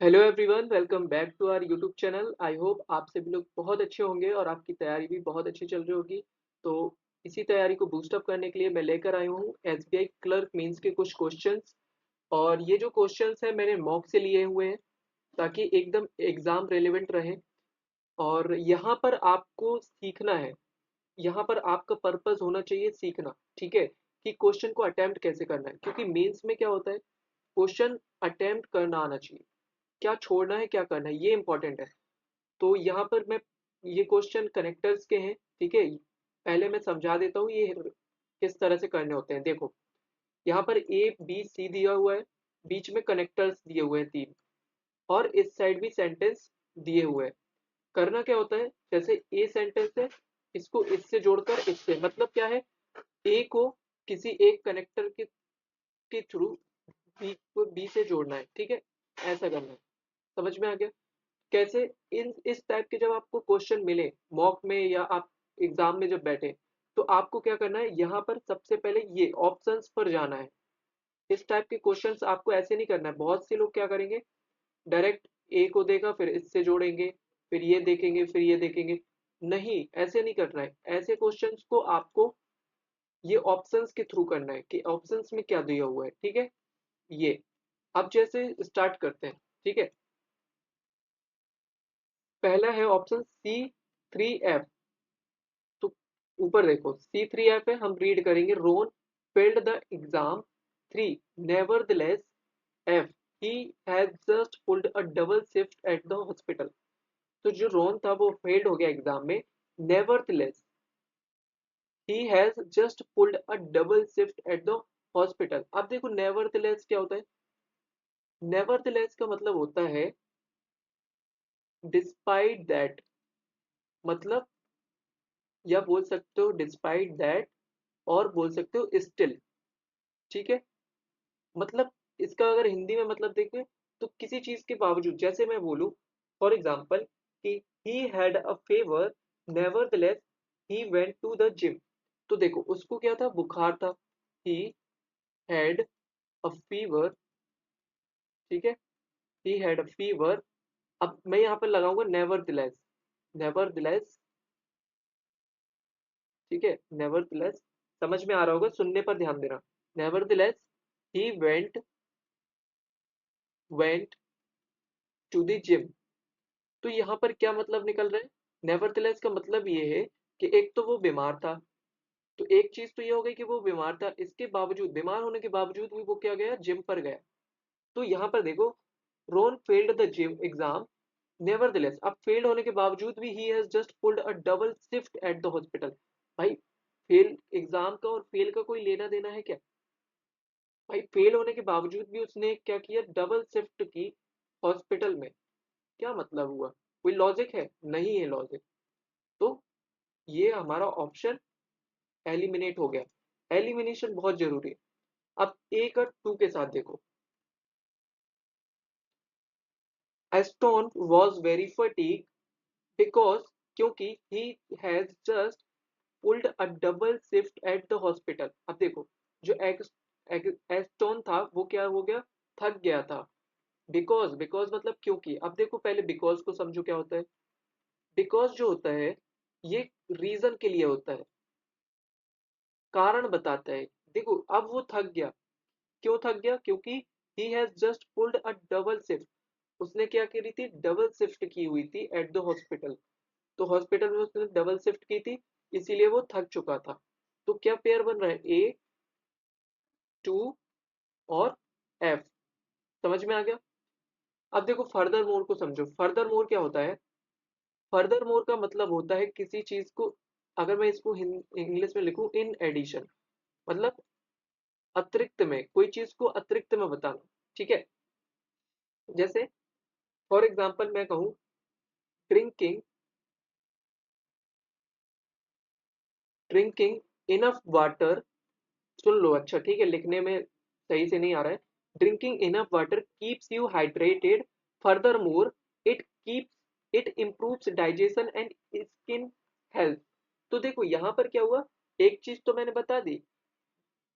Hello everyone, welcome back to our YouTube channel. I hope आप सभी लोग बहुत अच्छे होंगे और आपकी तैयारी भी बहुत अच्छी चल रही होगी। तो इसी तैयारी को बूस्ट अप करने के लिए मैं लेकर आया हूँ एसबीआई क्लर्क मेंस के कुछ क्वेश्चंस। और ये जो क्वेश्चंस हैं मैंने मॉक से लिए हुए हैं ताकि एकदम एग्जाम रेलेवेंट रहे। और यहाँ पर आपको सीखना है, यहाँ पर आपका पर्पस होना चाहिए सीखना, ठीक है, कि क्वेश्चन को अटेम्प्ट कैसे करना है। क्योंकि मेंस में क्या होता है, क्वेश्चन अटेम्प्ट करना आना चाहिए, क्या छोड़ना है क्या करना है ये इंपॉर्टेंट है। तो यहाँ पर मैं ये क्वेश्चन कनेक्टर्स के हैं, ठीक है। पहले मैं समझा देता हूँ ये किस तरह से करने होते हैं। देखो, यहाँ पर ए बी सी दिया हुआ है, बीच में कनेक्टर्स दिए हुए हैं 3, और इस साइड भी सेंटेंस दिए हुए हैं। करना क्या होता है, जैसे ए सेंटेंस है, इसको इससे जोड़कर इससे, मतलब क्या है, ए को किसी एक कनेक्टर के थ्रू बी को बी से जोड़ना है, ठीक है, ऐसा करना है। समझ में आ गया कैसे? इन इस टाइप के जब आपको क्वेश्चन मिले मॉक में या आप एग्जाम में जब बैठे, तो आपको क्या करना है, यहाँ पर सबसे पहले ये ऑप्शंस पर जाना है। इस टाइप के क्वेश्चंस आपको ऐसे नहीं करना है। बहुत से लोग क्या करेंगे, डायरेक्ट ए को देखा फिर इससे जोड़ेंगे, फिर ये देखेंगे, फिर ये देखेंगे। नहीं, ऐसे नहीं करना है। ऐसे क्वेश्चंस को आपको ये ऑप्शंस के थ्रू करना है कि ऑप्शंस में क्या दिया हुआ है, ठीक है। ये अब जैसे स्टार्ट करते हैं, ठीक है। पहला है ऑप्शन C3F। तो ऊपर देखो C3F है, हम रीड करेंगे, Ron failed the exam 3, nevertheless F, he has just pulled a double shift at the hospital। तो जो रोन था वो फेल्ड हो गया एग्जाम में, nevertheless he has just pulled a double shift at the hospital। अब देखो नेवरदलेस क्या होता है, नेवरदलेस का मतलब होता है डिस्पाइट दैट, मतलब, या बोल सकते हो डिस्पाइट दैट, और बोल सकते हो स्टिल, ठीक है। मतलब इसका अगर हिंदी में मतलब देखें तो किसी चीज के बावजूद, जैसे मैं बोलूं फॉर एग्जांपल कि he had a favour, nevertheless he went to the gym. तो देखो उसको क्या था, बुखार था, ही हैड अ फीवर, ठीक है, ही हैड अ फीवर। अब मैं यहाँ पर लगाऊंगा नेवरदलेस, नेवरदलेस, ठीक है, नेवरदलेस। समझ में आ रहा होगा, सुनने पर ध्यान देना। Nevertheless he went to the gym. तो यहाँ पर क्या मतलब निकल रहा है, नेवरदलेस का मतलब ये है कि एक तो वो बीमार था, तो एक चीज तो ये हो गई कि वो बीमार था, इसके बावजूद, बीमार होने के बावजूद भी वो क्या गया, जिम पर गया। तो यहाँ पर देखो, Ron failed the gym exam, nevertheless, अब फेल होने के बावजूद भी he has just pulled a double shift at the hospital. भाई, फेल एग्जाम का और फेल का कोई लेना देना है क्या? भाई फेल होने के बावजूद भी उसने क्या किया, डबल शिफ्ट की हॉस्पिटल में। क्या मतलब हुआ? कोई लॉजिक है? नहीं है लॉजिक। तो ये हमारा ऑप्शन एलिमिनेट हो गया। एलिमिनेशन बहुत जरूरी है। अब एक और टू के साथ देखो, Aston was very fatigue because, क्योंकि he has just pulled a double shift at the hospital. अब देखो, जो एस्टोन था वो क्या हो गया, थक गया था। बिकॉज, बिकॉज मतलब क्योंकि। अब देखो पहले बिकॉज को समझो क्या होता है। बिकॉज जो होता है ये रीजन के लिए होता है, कारण बताता है। देखो अब वो थक गया, क्यों थक गया, क्योंकि he has just pulled a double shift, उसने क्या करी थी, डबल शिफ्ट की हुई थी एट द हॉस्पिटल। तो हॉस्पिटल में उसने डबल शिफ्ट की थी, इसीलिए वो थक चुका था। तो क्या पेयर बन रहा है, A, 2 और F। समझ में आ गया? अब देखो फर्दर मोर को समझो। फर्दर मोर क्या होता है, फर्दर मोर का मतलब होता है किसी चीज को, अगर मैं इसको इंग्लिश में लिखूं, इन एडिशन, मतलब अतिरिक्त में, कोई चीज को अतिरिक्त में बताना, ठीक है। जैसे फॉर एग्जाम्पल मैं कहूँ, ड्रिंकिंग ड्रिंकिंग इनफ वाटर। सुन लो, अच्छा ठीक है, लिखने में सही से नहीं आ रहा है। Drinking enough water keeps you hydrated, further more it improves digestion and skin health. तो देखो यहाँ पर क्या हुआ, एक चीज तो मैंने बता दी,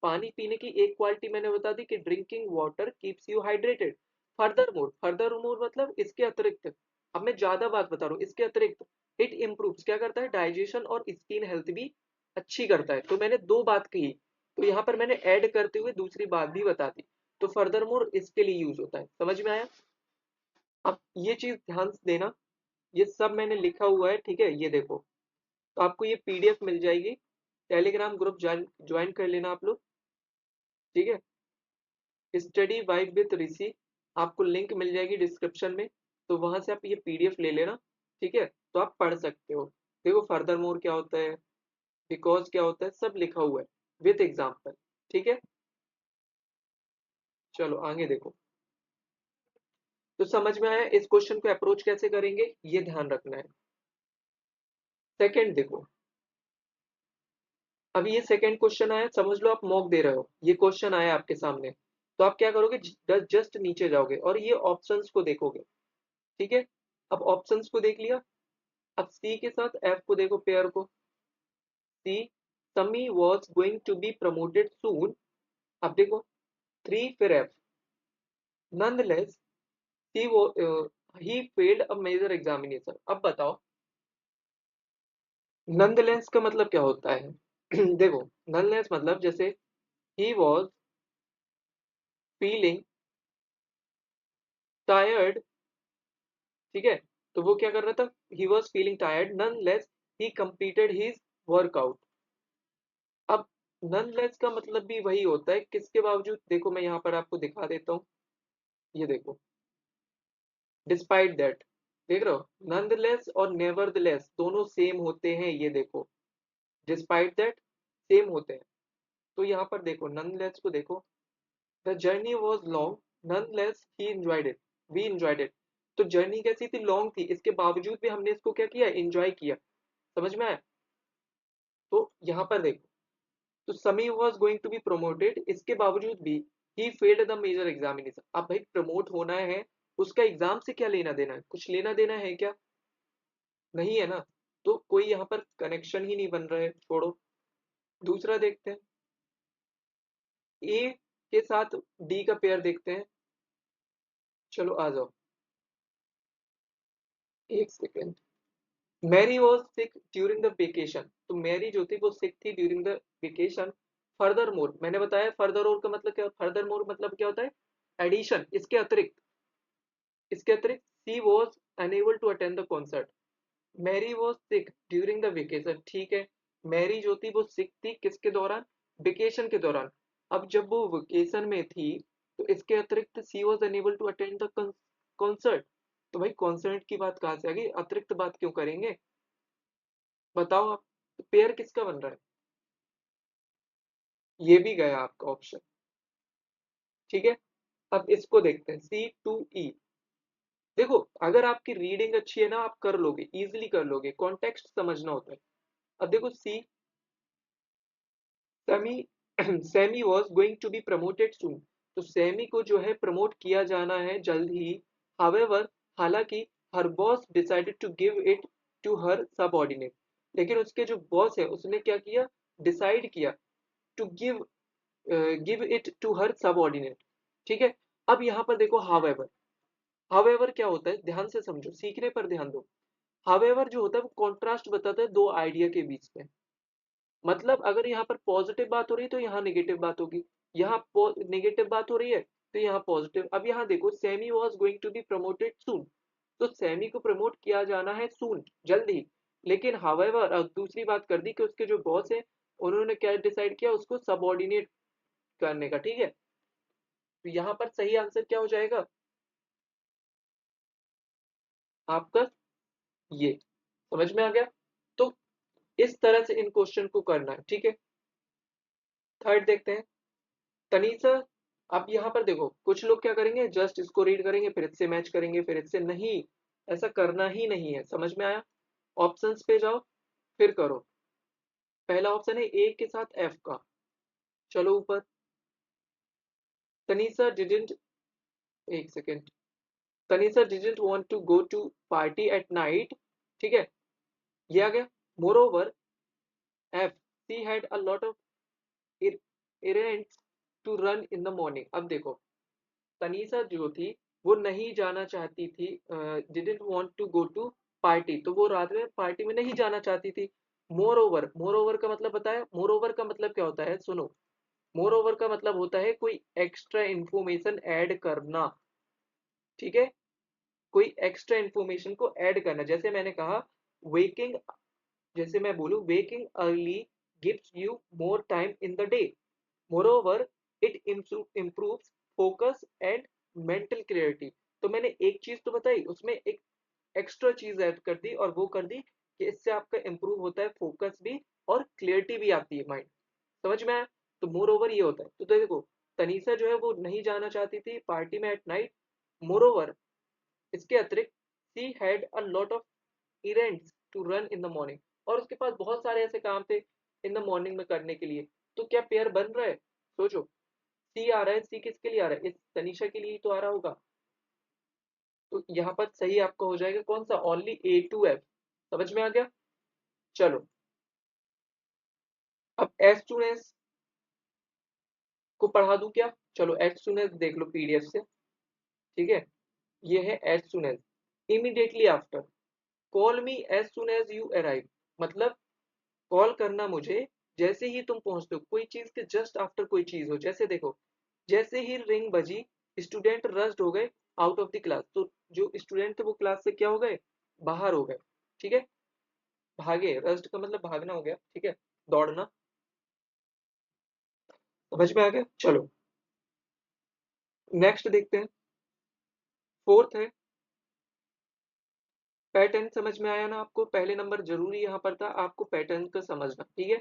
पानी पीने की एक क्वालिटी मैंने बता दी कि drinking water keeps you hydrated. Further more मतलब इसके अतिरिक्त। अब मैं ज्यादा बात बता रहा हूँ, इसके अतिरिक्त इट इम्प्रूव्स क्या करता है, डाइजेशन और स्किन हेल्थ भी अच्छी करता है। तो मैंने दो बात कही, तो यहाँ पर मैंने ऐड करते हुए दूसरी बात भी बता दी। तो फर्दर मोर इसके लिए यूज होता है, समझ में आया। अब ये चीज ध्यान से देना, ये सब मैंने लिखा हुआ है, ठीक है, ये देखो। तो आपको ये पीडीएफ मिल जाएगी, टेलीग्राम ग्रुप ज्वाइन कर लेना आप लोग, ठीक है। स्टडी वाइब विद ऋषि, आपको लिंक मिल जाएगी डिस्क्रिप्शन में, तो वहां से आप ये पीडीएफ ले लेना, ठीक है। तो आप पढ़ सकते हो। देखो फर्दर मोर क्या होता है, बिकॉज क्या होता है, सब लिखा हुआ है विद एग्जाम्पल, ठीक है। चलो आगे देखो। तो समझ में आया इस क्वेश्चन को अप्रोच कैसे करेंगे, ये ध्यान रखना है। सेकंड देखो, अभी ये सेकंड क्वेश्चन आया, समझ लो आप मॉक दे रहे हो, ये क्वेश्चन आया आपके सामने। तो आप क्या करोगे, जस्ट नीचे जाओगे और ये ऑप्शंस को देखोगे, ठीक है। अब ऑप्शंस को देख लिया, अब सी के साथ एफ को देखो, पेयर को। C, Sammy was going to be promoted soon. अब देखो थ्री फिर एफ, नॉनदलेस ही वो he failed a major examination. अब बताओ नॉनदलेस का मतलब क्या होता है। देखो नॉनदलेस मतलब जैसे ही वॉज फीलिंग टायर्ड, ठीक है। तो वो क्या कर रहा था, he was feeling tired, nonetheless he completed his workout. अब नॉनदलेस का मतलब भी वही होता है, किसके बावजूद, देखो मैं यहाँ पर आपको दिखा देता हूँ, ये देखो, डिस्पाइट दैट, देख रहे हो, नॉनदलेस और नेवरदलेस दोनों सेम होते हैं, ये देखो, डिस्पाइट दैट सेम होते हैं। तो यहाँ पर देखो नॉनदलेस को देखो, the journey was long nonetheless he enjoyed it, we enjoyed it. तो जर्नी कैसी थी, लॉन्ग थी, इसके बावजूद भी हमने इसको क्या किया, एंजॉय किया, समझ में आया। तो यहाँ पर देखो, तो Sammy was going to be promoted, इसके बावजूद भी he failed the major examination. अब भाई प्रमोट होना है, उसका एग्जाम से क्या लेना देना है, कुछ लेना देना है क्या, नहीं है ना। तो कोई यहाँ पर कनेक्शन ही नहीं बन रहा है, छोड़ो। दूसरा देखते हैं, ए के साथ डी का पेयर देखते हैं। चलो आ जाओ, एक second. Mary was sick during the vacation, तो मैरी जो थी वो सिक थी during the vacation. Furthermore मैंने बताया, फर्दर मोर का मतलब क्या, फर्दर मोर मतलब क्या होता है, एडिशन, इसके अतिरिक्त, इसके अतिरिक्त she was unable to attend the concert. Mary was sick during the vacation, ठीक है। मैरी जो थी वो सिक थी किसके दौरान, वेकेशन के दौरान। अब जब वो वेकेशन में थी, तो इसके अतिरिक्त she was unable to attend the concert. तो भाई कॉन्सर्ट की बात कहाँ से आ गई, अतिरिक्त बात क्यों करेंगे, बताओ आप। तो पेयर किसका बन रहा है, ये भी गया आपका ऑप्शन, ठीक है। अब इसको देखते हैं, सी टू ई। देखो अगर आपकी रीडिंग अच्छी है ना, आप कर लोगे, इजीली कर लोगे, कॉन्टेक्स्ट समझना होता है। अब देखो C, Sammy Sammy was going to be promoted soon, तो सेमी को जो है प्रमोट किया जाना है जल्द ही। हावेवर, हालांकि, her boss decided to give it to her subordinate, लेकिन उसके जो बॉस है उसने क्या किया, डिसाइड किया to give it to her subordinate, ठीक है। अब यहाँ पर देखो हावेवर, हावेवर क्या होता है, ध्यान से समझो, सीखने पर ध्यान दो। हावेवर जो होता है वो कॉन्ट्रास्ट बताता है दो आइडिया के बीच में। मतलब अगर यहाँ पर पॉजिटिव बात हो रही है तो यहाँ नेगेटिव बात होगी, यहाँ नेगेटिव बात हो रही है तो यहाँ पॉजिटिव। अब यहाँ देखो, Sammy was going to be promoted soon, तो सेमी को प्रमोट किया जाना है सून, जल्द ही। लेकिन हावेवर दूसरी बात कर दी कि उसके जो बॉस है उन्होंने क्या डिसाइड किया, उसको सबऑर्डिनेट करने का, ठीक है। तो यहाँ पर सही आंसर क्या हो जाएगा आपका, ये, समझ में आ गया। तो इस तरह से इन क्वेश्चन को करना है, ठीक है। थर्ड देखते हैं, तनीसा। अब यहाँ पर देखो कुछ लोग क्या करेंगे, जस्ट इसको रीड करेंगे फिर इससे मैच करेंगे फिर इससे, नहीं, ऐसा करना ही नहीं है, समझ में आया। ऑप्शंस पे जाओ, फिर करो। पहला ऑप्शन है ए के साथ एफ का, चलो ऊपर। तनीसा डिडंट, एक second, Tanisha didn't want to go to party at night, ठीक है, ये आ गया। Moreover F, she had a lot of errands to run in the morning. अब देखो तनीसा जो थी वो नहीं जाना चाहती थी, didn't want to go to party, तो वो रात में पार्टी में नहीं जाना चाहती थी। मोर ओवर का मतलब बताया, मोर ओवर का मतलब क्या होता है, सुनो। मोर ओवर का मतलब होता है कोई एक्स्ट्रा इंफॉर्मेशन ऐड करना, ठीक है, कोई एक्स्ट्रा इंफॉर्मेशन को ऐड करना। जैसे मैंने कहा वेकिंग, जैसे मैं बोलूं waking early gives you more time in the day, moreover it improves focus and mental clarity. तो मैंने एक चीज तो बताई, उसमें एक एक्स्ट्रा चीज ऐड कर दी, और वो कर दी कि इससे आपका इंप्रूव होता है फोकस भी, और क्लियरिटी भी आती है माइंड। समझ में आया? तो मोर ओवर ये होता है। तो देखो, तनीषा जो है वो नहीं जाना चाहती थी पार्टी में एट नाइट। मोर ओवर, इसके अतिरिक्त she had a lot of events to run in the morning, और उसके पास बहुत सारे ऐसे काम थे इन द मॉर्निंग में करने के लिए। तो क्या पेयर बन रहा है? सोचो, सी आ रहा है, सी किसके लिए आ रहा है, इस तनीषा के लिए ही तो आ रहा होगा। तो यहाँ पर सही आपका हो जाएगा कौन सा, ओनली ए टू एफ। समझ में आ गया? चलो, अब एस टू एस को पढ़ा दूं क्या? चलो एस टू एस देख लो पीडीएफ से, ठीक है। ये है as soon as, immediately after, call me as soon as you arrive, मतलब कॉल करना मुझे जैसे ही तुम पहुंचते हो। कोई चीज के जस्ट आफ्टर कोई चीज हो, जैसे देखो, जैसे ही रिंग बजी, स्टूडेंट रश्ड हो गए आउट ऑफ द क्लास, तो जो स्टूडेंट थे वो क्लास से क्या हो गए, बाहर हो गए, ठीक है। भागे, रश्ड का मतलब भागना हो गया, ठीक है, दौड़ना। समझ में आ गया? चलो नेक्स्ट देखते हैं। फोर्थ है पैटर्न। समझ में आया ना आपको? पहले नंबर जरूरी यहाँ पर था आपको पैटर्न का समझना, ठीक है,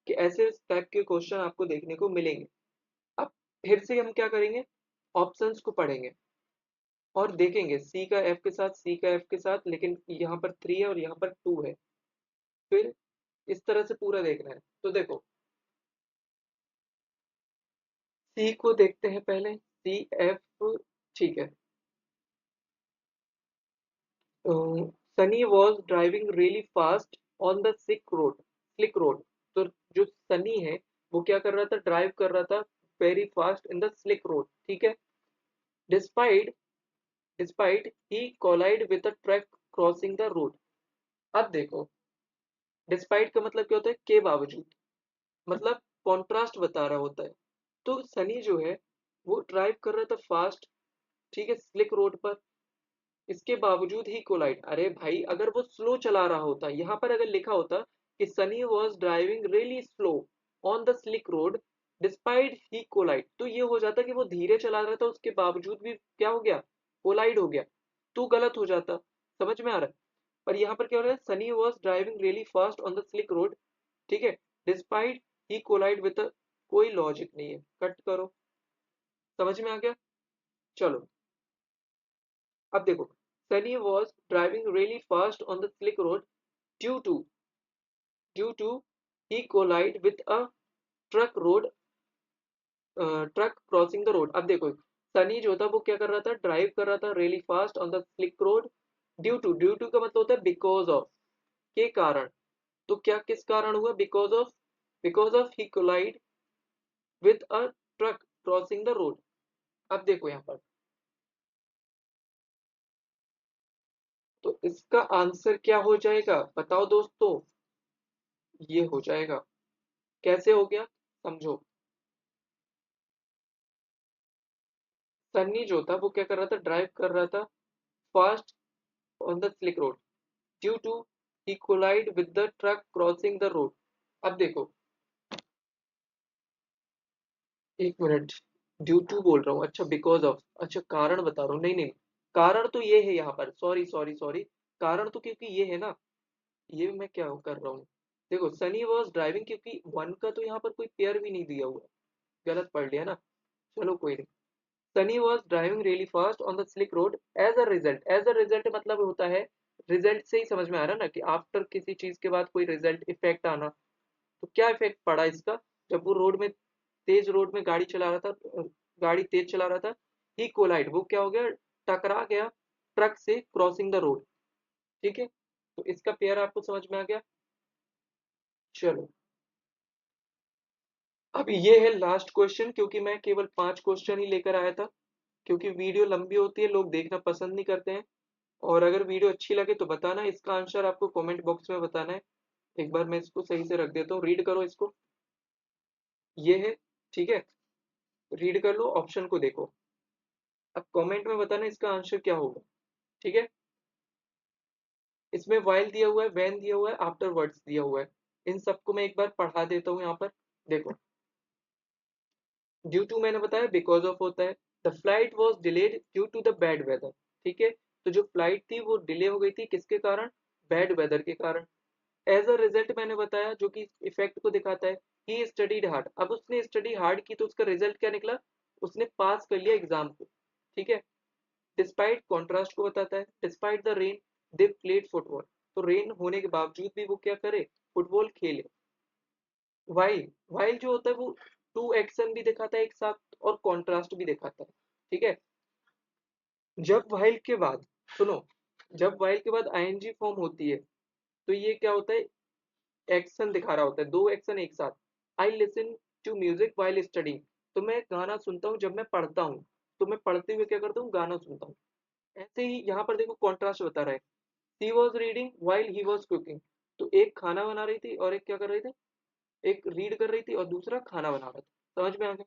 कि ऐसे टाइप के क्वेश्चन आपको देखने को मिलेंगे। अब फिर से हम क्या करेंगे, ऑप्शंस को पढ़ेंगे और देखेंगे सी का एफ के साथ, सी का एफ के साथ, लेकिन यहाँ पर 3 है और यहाँ पर 2 है। फिर इस तरह से पूरा देखना है। तो देखो, सी को देखते हैं पहले, सी एफ, ठीक है। Sunny was driving really fast on the slick road. तो जो सनी है वो क्या कर रहा था, ड्राइव कर रहा था very fast in the slick road, ठीक है। Despite despite he collide with a truck crossing the road. अब देखो, डिस्पाइट का मतलब क्या होता है, के बावजूद, मतलब कॉन्ट्रास्ट बता रहा होता है। तो सनी जो है वो ड्राइव कर रहा था फास्ट, ठीक है, स्लिक रोड पर, इसके बावजूद ही कोलाइड। अरे भाई, अगर वो स्लो चला रहा होता, यहाँ पर अगर लिखा होता कि Sunny was driving really slow on the slick road despite he collide, तो ये हो जाता कि वो धीरे चला रहा था उसके बावजूद भी क्या हो गया, कोलाइड हो गया, तो गलत हो जाता। समझ में आ रहा है? पर यहाँ पर क्या हो रहा है, Sunny was driving really fast on the slick road, ठीक है, डिस्पाइट ही कोलाइड विद, कोई लॉजिक नहीं है, कट करो। समझ में आ गया? चलो अब देखो, Sunny was driving really fast on the slick road due to due to he collide with a truck truck crossing the road. अब देखो, सनी जो था वो क्या कर रहा था, ड्राइव कर रहा था really fast on the slick road, due to का मतलब होता है बिकॉज ऑफ, के कारण। तो क्या किस कारण हुआ, because of he collide with a truck crossing the road. अब देखो यहाँ पर, तो इसका आंसर क्या हो जाएगा बताओ दोस्तों, ये हो जाएगा। कैसे हो गया, समझो। सन्नी जो था वो क्या कर रहा था, ड्राइव कर रहा था fast on the slick road due to he collide with the truck crossing the road. अब देखो, एक मिनट, ड्यू टू बोल रहा हूँ, अच्छा बिकॉज ऑफ, अच्छा कारण बता रहा हूँ, नहीं नहीं, कारण तो ये है यहाँ पर, सॉरी सॉरी सॉरी, कारण तो क्योंकि ये है ना, ये मैं क्या कर रहा हूँ, देखो सनी वॉज ड्राइविंग, क्योंकि वन का तो यहाँ पर कोई पेयर भी नहीं दिया हुआ, गलत पढ़ लिया ना। चलो कोई नहीं। Sunny was driving really fast on the slick road as a result मतलब होता है, रिजल्ट से ही समझ में आ रहा है ना कि आफ्टर किसी चीज के बाद कोई रिजल्ट इफेक्ट आना। तो क्या इफेक्ट पड़ा इसका, जब वो तेज रोड में गाड़ी चला रहा था, गाड़ी तेज चला रहा था, ही कोलाइड, वो क्या हो गया, टकरा गया ट्रक से क्रॉसिंग द रोड, ठीक है। तो इसका पेयर आपको समझ में आ गया। चलो, अब ये है लास्ट क्वेश्चन, क्योंकि मैं केवल 5 क्वेश्चन ही लेकर आया था, क्योंकि वीडियो लंबी होती है, लोग देखना पसंद नहीं करते हैं। और अगर वीडियो अच्छी लगे तो बताना, इसका आंसर आपको कमेंट बॉक्स में बताना है। एक बार मैं इसको सही से रख देता हूँ, रीड करो इसको। ये है, ठीक है, रीड कर लो, ऑप्शन को देखो। अब कमेंट में बताना इसका आंसर क्या होगा, ठीक है। इसमें वाइल दिया हुआ है, व्हेन दिया हुआ है, आफ्टर वर्ड्स दिया हुआ है। इन सबको मैं एक बार पढ़ा देता हूँ यहाँ पर, देखो। ड्यू टू मैंने बताया बिकॉज ऑफ होता है। The flight was delayed due to the bad weather, ठीक है। तो जो फ्लाइट थी वो डिले हो गई थी किसके कारण? बैड वेदर के कारण। एज अ रिजल्ट मैंने बताया, जो कि इफेक्ट को दिखाता है। ही स्टडीड हार्ड, अब उसने स्टडी हार्ड की तो उसका रिजल्ट क्या निकला? उसने पास कर लिया एग्जाम को, ठीक है। डिस्पाइट कॉन्ट्रास्ट को बताता है। Despite the rain they played football, तो रेन होने के बावजूद भी वो क्या करे? फुटबॉल खेले। वाइल, वाइल जो होता है वो टू एक्शन भी दिखाता है एक साथ और कॉन्ट्रास्ट भी दिखाता है, ठीक है। जब वाइल के बाद, सुनो, जब वाइल के बाद आईएनजी फॉर्म होती है तो ये क्या होता है? एक्शन दिखा रहा होता है, दो एक्शन एक साथ। I listen to music while studying, तो मैं गाना सुनता हूँ जब मैं पढ़ता हूँ। तो मैं पढ़ते हुए क्या करता हूँ? गाना सुनता हूँ। ऐसे ही यहाँ पर देखो कॉन्ट्रास्ट बता रहा है। She was reading while he was cooking, तो एक खाना बना रही थी और एक क्या कर रही थी? एक रीड कर रही थी और दूसरा खाना बना रहा था। समझ में आ गया?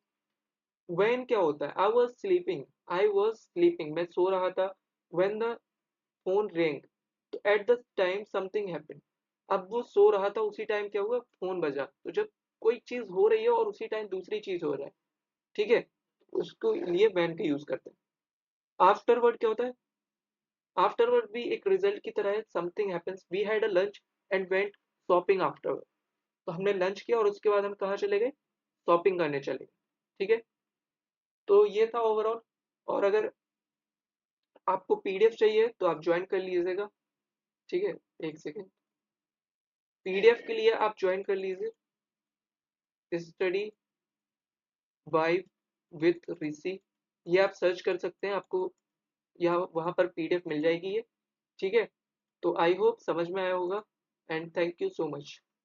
वेन क्या होता है? आई वॉज स्लीपिंग, मैं सो रहा था। वेन द फोन रिंग, तो at the time something happened, अब वो सो रहा था उसी टाइम क्या हुआ? फोन बजा। तो जब कोई चीज हो रही है और उसी टाइम दूसरी चीज हो रहा है, ठीक है, उसको लिए वैन का यूज करते हैं। आफ्टरवर्ड क्या होता है? आफ्टरवर्ड भी एक रिजल्ट की तरह है। Something happens, we had a lunch and went shopping afterward, तो हमने लंच किया और उसके बाद हम कहाँ चले गए? शॉपिंग करने चले गए, ठीक है। तो ये था ओवरऑल। और अगर आपको पीडीएफ चाहिए तो आप ज्वाइन कर लीजिएगा, ठीक है। एक सेकेंड, पीडीएफ के लिए आप ज्वाइन कर लीजिए स्टडी वाइब विथ ऋषि, ये आप सर्च कर सकते हैं, आपको यहाँ वहाँ पर पीडीएफ मिल जाएगी ये, ठीक है। तो आई होप समझ में आया होगा, and thank you so much.